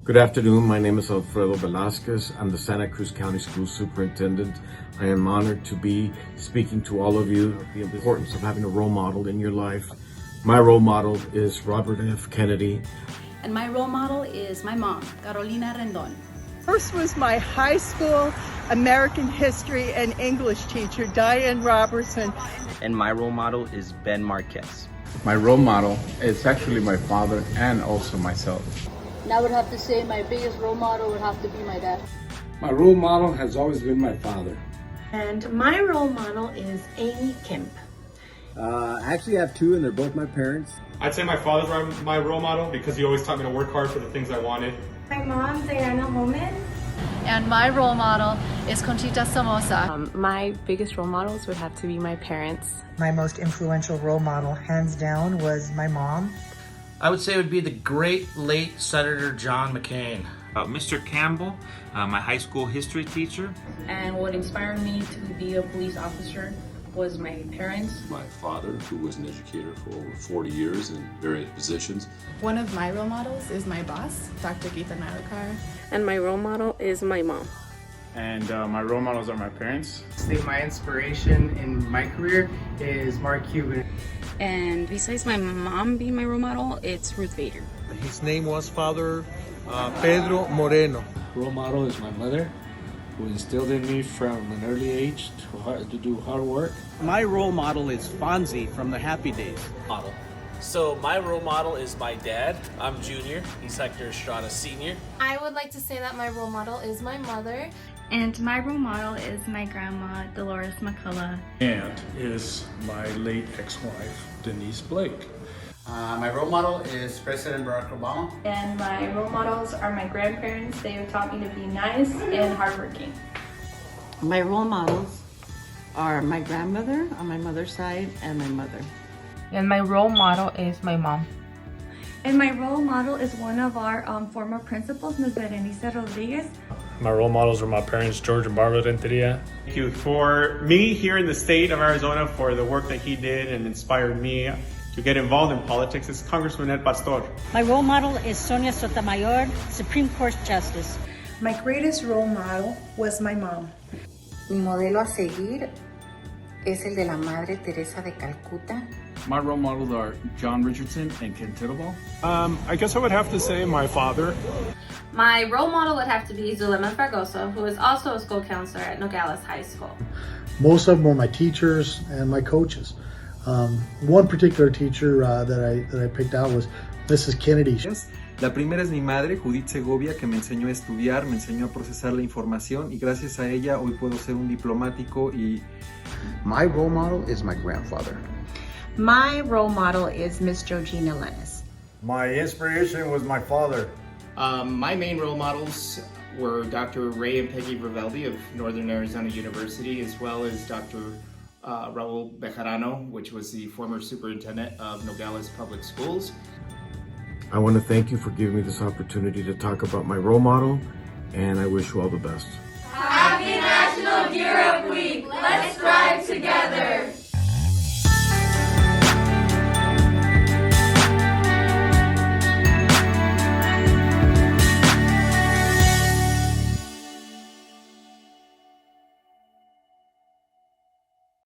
Good afternoon. My name is Alfredo Velasquez. I'm the Santa Cruz County School Superintendent. I am honored to be speaking to all of you about the importance of having a role model in your life. My role model is Robert F. Kennedy. And my role model is my mom, Carolina Rendon. First was my high school American history and English teacher, Diane Robertson. And my role model is Ben Marquez. My role model is actually my father and also myself. And I would have to say my biggest role model would have to be my dad. My role model has always been my father. And my role model is Amy Kemp. I actually have two, and they're both my parents. I'd say my father's my role model because he always taught me to work hard for the things I wanted. My mom, Diana Holman. And my role model is Conchita Somoza. My biggest role models would have to be my parents. My most influential role model, hands down, was my mom. I would say it would be the great late Senator John McCain. Mr. Campbell, my high school history teacher. And what inspired me to be a police officer was my parents. My father, who was an educator for over 40 years in various positions. One of my role models is my boss, Dr. Geeta Narlikar. And my role model is my mom. And my role models are my parents. My inspiration in my career is Mark Cuban. And besides my mom being my role model, it's Ruth Bader. His name was Father Pedro Moreno. Role model is my mother, who instilled in me from an early age to do hard work. My role model is Fonzie from the Happy Days. So my role model is my dad. I'm junior. He's Hector Estrada Sr. I would like to say that my role model is my mother. And my role model is my grandma, Dolores McCullough. Aunt is my late ex-wife, Denise Blake. My role model is President Barack Obama. And my role models are my grandparents. They have taught me to be nice and hardworking. My role models are my grandmother on my mother's side and my mother. And my role model is my mom. And my role model is one of our former principals, Ms. Berenice Rodriguez. My role models are my parents, George and Barbara Renteria. Thank you for me here in the state of Arizona for the work that he did and inspired me to get involved in politics. It's Congressman Ed Pastor. My role model is Sonia Sotomayor, Supreme Court Justice. My greatest role model was my mom. Mi modelo a seguir es el de la Madre Teresa de Calcuta. My role models are John Richardson and Ken Tittleball. I guess I would have to say my father. My role model would have to be Zulema Fragoso, who is also a school counselor at Nogales High School. Most of them were my teachers and my coaches. One particular teacher that I picked out was Mrs. Kennedy. La primera es mi madre, Judith Segovia, que me enseñó a estudiar, me enseñó a procesar la información y gracias a ella hoy puedo ser un diplomático y... My role model is my grandfather. My role model is Miss Georgina Lennis. My inspiration was my father. My main role models were Dr. Ray and Peggy Riveldi of Northern Arizona University, as well as Dr. Raul Bejarano, which was the former superintendent of Nogales Public Schools. I want to thank you for giving me this opportunity to talk about my role model, and I wish you all the best. Happy National Gear Up Week! Let's strive together!